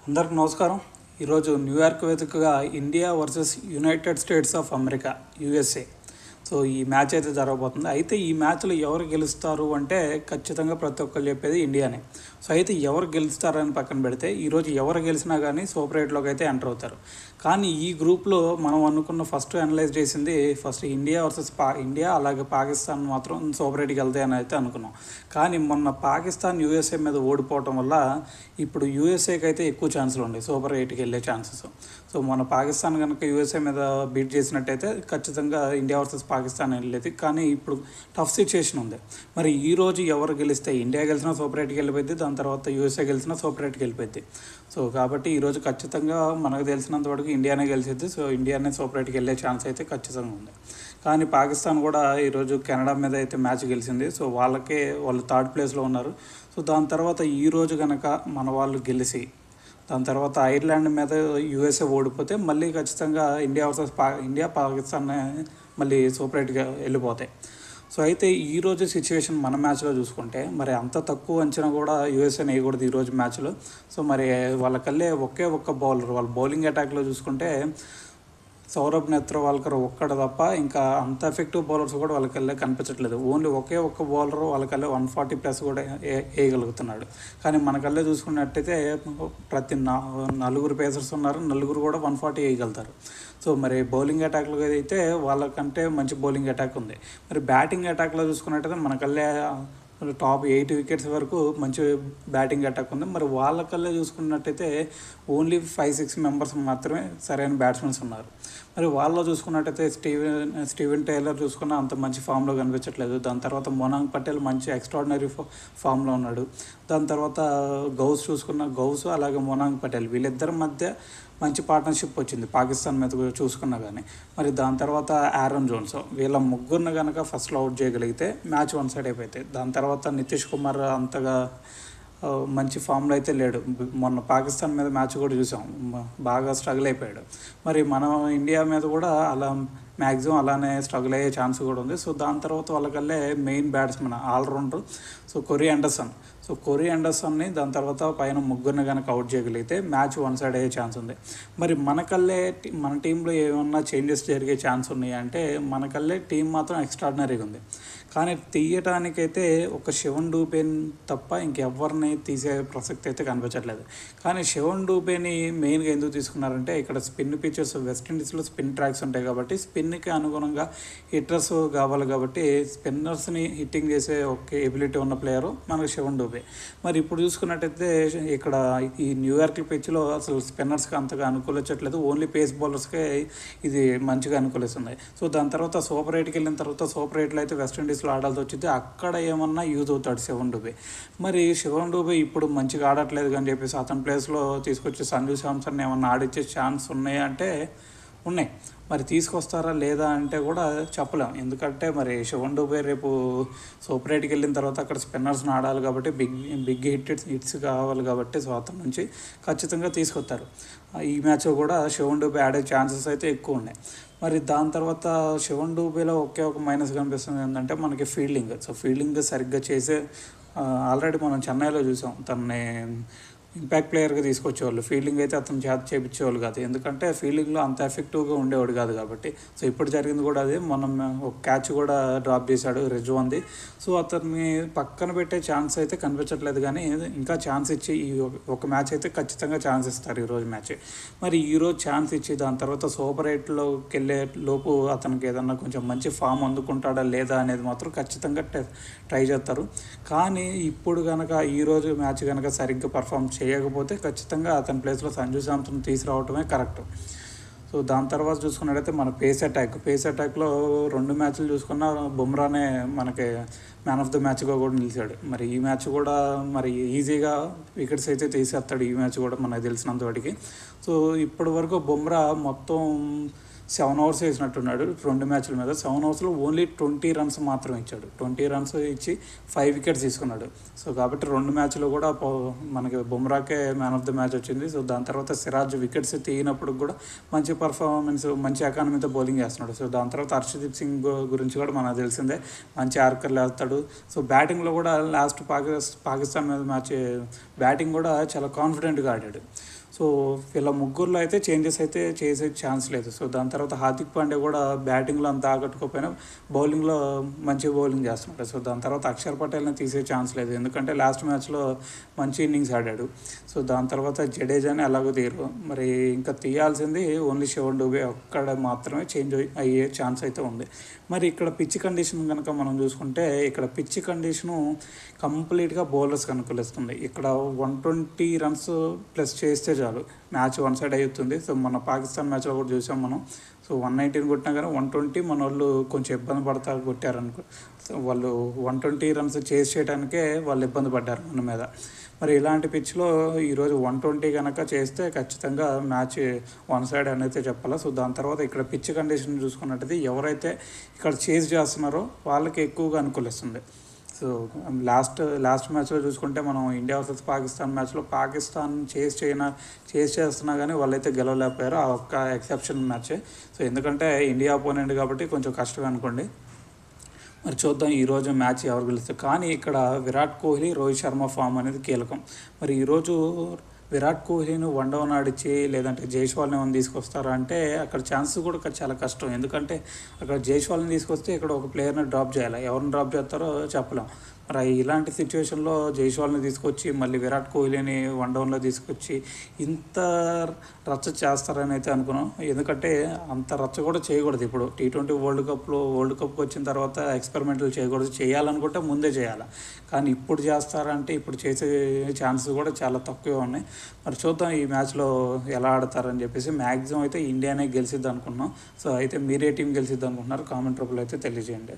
అందరికి నమస్కారం. ఈరోజు న్యూయార్క్ వేదికగా India versus United states of America USA. So ఈ మ్యాచ్ అయితే జరగబోతుంది. అయితే ఈ మ్యాచ్లో ఎవరు గెలుస్తారు అంటే ఖచ్చితంగా ప్రతి ఒక్కరు చెప్పేది ఇండియానే. సో అయితే ఎవరు గెలుస్తారని పక్కన పెడితే ఈరోజు ఎవరు గెలిచినా కానీ సూపర్ ఎయిట్లోకి అయితే ఎంటర్ అవుతారు. కానీ ఈ గ్రూప్లో మనం అనుకున్న ఫస్ట్ అనలైజ్ చేసింది ఫస్ట్ ఇండియా వర్సెస్ ఇండియా అలాగే పాకిస్తాన్ మాత్రం సూపర్ ఎయిట్కి వెళ్తాయని అయితే అనుకున్నాం. కానీ మొన్న పాకిస్తాన్ యూఎస్ఏ మీద ఓడిపోవటం వల్ల ఇప్పుడు యూఎస్ఏకి అయితే ఎక్కువ ఛాన్సులు ఉన్నాయి సూపర్ ఎయిట్కి వెళ్ళే ఛాన్సెస్. సో మన పాకిస్తాన్ కనుక యూఎస్ఏ మీద బీట్ చేసినట్టయితే ఖచ్చితంగా ఇండియా వర్సెస్ పాకిస్తాన్ వెళ్ళేది. కానీ ఇప్పుడు టఫ్ సిచ్యుయేషన్ ఉంది. మరి ఈరోజు ఎవరు గెలిస్తే ఇండియా గెలిచినా సూపర్ ఎయిట్కి వెళ్ళిపోయింది, దాని తర్వాత యూఎస్ఏ గెలిచినా సూపర్ ఎయిట్కి వెళ్ళిపోయింది. సో కాబట్టి ఈరోజు ఖచ్చితంగా మనకు తెలిసినంత వరకు ఇండియానే గెలిచిద్ది. సో ఇండియానే సూపర్ ఎయిట్కి వెళ్ళే ఛాన్స్ అయితే ఖచ్చితంగా ఉంది. కానీ పాకిస్తాన్ కూడా ఈరోజు కెనడా మీద అయితే మ్యాచ్ గెలిచింది. సో వాళ్ళు థర్డ్ ప్లేస్లో ఉన్నారు. సో దాని తర్వాత ఈరోజు కనుక మన వాళ్ళు గెలిచి దాని తర్వాత ఐర్లాండ్ మీద యూఎస్ఏ ఓడిపోతే మళ్ళీ ఖచ్చితంగా ఇండియా వర్సెస్ ఇండియా పాకిస్తాన్ మళ్ళీ సూపర్ ఎయిట్గా వెళ్ళిపోతాయి. సో అయితే ఈరోజు సిచ్యువేషన్ మన మ్యాచ్లో చూసుకుంటే మరి అంత తక్కువ అంచనా కూడా యూఎస్ఏని వేయకూడదు ఈరోజు మ్యాచ్లో. సో మరి వాళ్ళకల్లే ఒక్క బౌలర్ వాళ్ళ బౌలింగ్ అటాక్లో చూసుకుంటే సౌరభ్ నేత్రవాల్కర్ ఒక్కడ తప్ప ఇంకా అంత ఎఫెక్టివ్ బౌలర్స్ కూడా వాళ్ళకల్లే కనిపించట్లేదు. ఓన్లీ ఒక్క బౌలర్ వాళ్ళకల్లే 140+ కూడా వేయగలుగుతున్నాడు. కానీ మనకల్లే చూసుకున్నట్టయితే ప్రతి నలుగురు పేసర్స్ ఉన్నారు, నలుగురు కూడా 140 వేయగలుగుతారు. సో మరి బౌలింగ్ అటాక్లో అయితే వాళ్ళకంటే మంచి బౌలింగ్ అటాక్ ఉంది. మరి బ్యాటింగ్ అటాక్లో చూసుకున్నట్టయితే మనకల్లే టాప్ 8 వికెట్స్ వరకు మంచి బ్యాటింగ్ అటాక్ ఉంది. మరి వాళ్ళకల్లా చూసుకున్నట్టయితే ఓన్లీ 5-6 మెంబర్స్ మాత్రమే సరైన బ్యాట్స్మెన్స్ ఉన్నారు. మరి వాళ్ళలో చూసుకున్నట్టయితే స్టీవెన్ టైలర్ చూసుకున్న అంత మంచి ఫామ్లో కనిపించట్లేదు. దాని తర్వాత మోనాంగ్ పటేల్ మంచి ఎక్స్ట్రాడినరీ ఫామ్లో ఉన్నాడు. దాని తర్వాత గౌస్ అలాగే మోనాంగ్ పటేల్ వీళ్ళిద్దరి మధ్య మంచి పార్ట్నర్షిప్ వచ్చింది పాకిస్తాన్ మీద చూసుకున్నా కానీ. మరి దాని తర్వాత ఆరన్ జోన్స్ వీళ్ళ ముగ్గురిని కనుక ఫస్ట్లో అవుట్ చేయగలిగితే మ్యాచ్ వన్ సైడ్ అయిపోతాయి. దాని తర్వాత నితీష్ కుమార్ అంతగా మంచి ఫామ్లో అయితే లేడు. మొన్న పాకిస్తాన్ మీద మ్యాచ్ కూడా చూసాం, బాగా స్ట్రగుల్ అయిపోయాడు. మరి మనం ఇండియా మీద కూడా అలా మ్యాక్సిమం అలానే స్ట్రగుల్ అయ్యే ఛాన్స్ కూడా ఉంది. సో దాని తర్వాత వాళ్ళకల్లే మెయిన్ బ్యాట్స్మెన్ ఆల్రౌండర్ కొరీ అండర్సన్ని దాని తర్వాత పైన ముగ్గురిని కనుక అవుట్ చేయగలిగితే మ్యాచ్ వన్ సైడ్ అయ్యే ఛాన్స్ ఉంది. మరి మన టీంలో ఏమన్నా చేంజెస్ జరిగే ఛాన్స్ ఉన్నాయి అంటే మనకల్లే టీం మాత్రం ఎక్స్ట్రాడినరీగా ఉంది. కానీ తీయటానికైతే ఒక శివన్ డూబేని తప్ప ఇంకెవరిని తీసే ప్రసక్తి అయితే కనిపించట్లేదు. కానీ శివన్ డూబేని మెయిన్గా ఎందుకు తీసుకున్నారంటే ఇక్కడ స్పిన్ పిచెస్ వెస్టిండీస్లో స్పిన్ ట్రాక్స్ ఉంటాయి కాబట్టి స్పిన్కి అనుగుణంగా హిట్టర్స్ కావాలి కాబట్టి స్పిన్నర్స్ని హిట్టింగ్ చేసే ఒక ఎబిలిటీ ఉన్న ప్లేయరు మనకు శివన్ డూబే. మరి ఇప్పుడు చూసుకున్నట్టయితే ఇక్కడ ఈ న్యూయార్క్ పిచ్లో అసలు స్పిన్నర్స్కి అంతగా అనుకూలించట్లేదు, ఓన్లీ పేస్ బౌలర్స్కే ఇది మంచిగా అనుకూలిస్తుంది. సో దాని తర్వాత సూపర్ ఎయిట్కి వెళ్ళిన తర్వాత సూపర్ ఎయిట్లో అయితే వెస్టిండీస్లో ఆడాల్సి వచ్చింది. అక్కడ ఏమన్నా యూజ్ అవుతాడు శివన్ డూబే. మరి శివన్ డూబే ఇప్పుడు మంచిగా ఆడట్లేదు అని చెప్పేసి అతని ప్లేస్లో తీసుకొచ్చి సంజు శాంసన్ ఏమన్నా ఆడిచ్చే ఛాన్స్ ఉన్నాయా అంటే ఉన్నాయి. మరి తీసుకొస్తారా లేదా అంటే కూడా చెప్పలేం. ఎందుకంటే మరి శివన్ డూబే రేపు సూపర్ ఎయిట్కి వెళ్ళిన తర్వాత అక్కడ స్పిన్నర్స్ని ఆడాలి కాబట్టి బిగ్ హిట్స్ కావాలి కాబట్టి సో అతని నుంచి ఖచ్చితంగా తీసుకొస్తారు. ఈ మ్యాచ్ కూడా శివన్ డూబే ఆడే ఛాన్సెస్ అయితే ఎక్కువ ఉన్నాయి. మరి దాని తర్వాత శివన్ డూబేలో ఒక మైనస్ కనిపిస్తుంది ఏంటంటే మనకి ఫీల్డింగ్ సరిగ్గా చేసే ఆల్రెడీ మనం చెన్నైలో చూసాం తనని ఇంపాక్ట్ ప్లేయర్గా తీసుకొచ్చేవాళ్ళు. ఫీల్డింగ్ అయితే అతను చేపించేవాళ్ళు కాదు, ఎందుకంటే ఫీల్డింగ్లో అంత ఎఫెక్టివ్గా ఉండేవాడు కాదు కాబట్టి. సో ఇప్పుడు జరిగింది కూడా అదే, మనం ఒక క్యాచ్ కూడా డ్రాప్ చేశాడు రిజ్వాన్ది. సో అతన్ని పక్కన పెట్టే ఛాన్స్ అయితే కనిపించట్లేదు. కానీ ఇంకా ఛాన్స్ ఇచ్చి ఈ ఒక మ్యాచ్ అయితే ఖచ్చితంగా ఛాన్స్ ఇస్తారు ఈరోజు మ్యాచ్. మరి ఈరోజు ఛాన్స్ ఇచ్చి దాని తర్వాత సూపర్ ఎయిట్లోకి వెళ్ళే లోపు అతనికి ఏదన్నా కొంచెం మంచి ఫామ్ అందుకుంటాడా లేదా అనేది మాత్రం ఖచ్చితంగా ట్రై చేస్తారు. కానీ ఇప్పుడు కనుక ఈరోజు మ్యాచ్ కనుక సరిగ్గా పర్ఫామ్ చేయకపోతే ఖచ్చితంగా అతని ప్లేస్లో సంజు శాంసన్ తీసుకురావటమే కరెక్ట్. సో దాని తర్వాత చూసుకున్నట్టయితే మన పేస్ అటాక్లో 2 మ్యాచ్లు చూసుకున్నా బుమ్రానే మనకి మ్యాన్ ఆఫ్ ద మ్యాచ్గా కూడా నిలిచాడు. మరి ఈ మ్యాచ్ కూడా మరి ఈజీగా వికెట్స్ అయితే తీసేస్తాడు ఈ మ్యాచ్ కూడా మనకు తెలిసినంత వాటికి. సో ఇప్పటి వరకు బుమ్రా మొత్తం 7 ఓవర్స్ వేసినట్టున్నాడు 2 మ్యాచ్ల మీద. 7 ఓవర్స్లో ఓన్లీ 20 రన్స్ మాత్రం ఇచ్చాడు. 20 రన్స్ ఇచ్చి 5 వికెట్స్ తీసుకున్నాడు. సో కాబట్టి 2 మ్యాచ్లో కూడా మనకి బుమ్రాకే మ్యాన్ ఆఫ్ ద మ్యాచ్ వచ్చింది. సో దాని తర్వాత సిరాజ్ వికెట్స్ తీయినప్పుడు కూడా మంచి పర్ఫార్మెన్స్, మంచి ఎకానమీతో బౌలింగ్ చేస్తున్నాడు. సో దాని తర్వాత హర్షదీప్ సింగ్ గురించి కూడా మనకు తెలిసిందే, మంచి ఆర్కర్లు వేస్తాడు. సో బ్యాటింగ్లో కూడా లాస్ట్ పాకిస్తాన్ మీద మ్యాచ్ బ్యాటింగ్ కూడా చాలా కాన్ఫిడెంట్గా ఆడాడు. సో వీళ్ళ ముగ్గురులో అయితే చేంజెస్ అయితే చేసే ఛాన్స్ లేదు. సో దాని తర్వాత హార్దిక్ పాండే కూడా బ్యాటింగ్లో అంత ఆకట్టుకోకపోయినా బౌలింగ్లో మంచి బౌలింగ్ చేస్తున్నాడు. సో దాని తర్వాత అక్షర్ పటేల్ని తీసే ఛాన్స్ లేదు, ఎందుకంటే లాస్ట్ మ్యాచ్లో మంచి ఇన్నింగ్స్ ఆడాడు. సో దాని తర్వాత జడేజాని ఎలాగో తీరు, మరి ఇంకా తీయాల్సింది ఓన్లీ శివన్ డూబే ఒక్కడ మాత్రమే చేంజ్ అయ్యే ఛాన్స్ అయితే ఉంది. మరి ఇక్కడ పిచ్ కండిషన్ కనుక మనం చూసుకుంటే, ఇక్కడ పిచ్ కండిషను కంప్లీట్గా బౌలర్స్కి అనుకూలిస్తుంది. ఇక్కడ 120 రన్స్ ప్లస్ చేస్తే చాలు, మ్యాచ్ వన్ సైడ్ అవుతుంది. సో మన పాకిస్తాన్ మ్యాచ్లో కూడా చూసాం మనం. సో 119 కొట్టినా కానీ 120 మన వాళ్ళు కొంచెం ఇబ్బంది పడతా కొట్టారనుకో. సో వాళ్ళు 120 రన్స్ చేసి చేయడానికే వాళ్ళు ఇబ్బంది పడ్డారు మన మీద. మరి ఇలాంటి పిచ్లో ఈరోజు 120 కనుక చేస్తే ఖచ్చితంగా మ్యాచ్ వన్ సైడ్ అనేది చెప్పాలి. సో దాని తర్వాత ఇక్కడ పిచ్ కండిషన్ చూసుకున్నట్టయితే ఎవరైతే ఇక్కడ చేజ్ చేస్తున్నారో వాళ్ళకి ఎక్కువగా అనుకూలిస్తుంది. సో లాస్ట్ మ్యాచ్లో చూసుకుంటే మనం ఇండియా వర్సెస్ పాకిస్తాన్ మ్యాచ్లో పాకిస్తాన్ చేస్ చేస్తున్నా కానీ వాళ్ళైతే గెలవలేకపోయారు. ఆ ఒక్క ఎక్సెప్షన్ మ్యాచే. సో ఎందుకంటే ఇండియా అపోనెంట్ కాబట్టి కొంచెం కష్టమే అనుకోండి. మరి చూద్దాం ఈరోజు మ్యాచ్ ఎవరు గెలుస్తారు. కానీ ఇక్కడ విరాట్ కోహ్లీ, రోహిత్ శర్మ ఫామ్ అనేది కీలకం. మరి ఈరోజు విరాట్ కోహ్లీని వన్ డౌన్ ఆడిచ్చి లేదంటే జైస్వాల్ని ఏమైనా తీసుకొస్తారా అంటే అక్కడ ఛాన్స్ కూడా చాలా కష్టం. ఎందుకంటే అక్కడ జైస్వాల్ని తీసుకొస్తే ఇక్కడ ఒక ప్లేయర్ని డ్రాప్ చేయాలి, ఎవరిని డ్రాప్ చేస్తారో చెప్పలేం. మరి ఇలాంటి సిచ్యువేషన్లో జైస్వాల్ని తీసుకొచ్చి మళ్ళీ విరాట్ కోహ్లీని వన్ డౌన్లో తీసుకొచ్చి ఇంత రచ్చ చేస్తారని అయితే అనుకున్నాం. ఎందుకంటే అంత రచ్చ కూడా చేయకూడదు. ఇప్పుడు T20 వరల్డ్ కప్కి వచ్చిన తర్వాత ఎక్స్పెరిమెంట్లు చేయకూడదు, చేయాలనుకుంటే ముందే చేయాలి. కానీ ఇప్పుడు చేస్తారంటే ఇప్పుడు చేసే ఛాన్సెస్ కూడా చాలా తక్కువే ఉన్నాయి. మరి చూద్దాం ఈ మ్యాచ్లో ఎలా ఆడతారని చెప్పేసి. మ్యాక్సిమం అయితే ఇండియానే గెలిచిద్ది అనుకున్నాం. సో అయితే మీరే టీం గెలిచిద్ది అనుకుంటున్నారు, కామెంట్ రూపంలో అయితే తెలియజేయండి.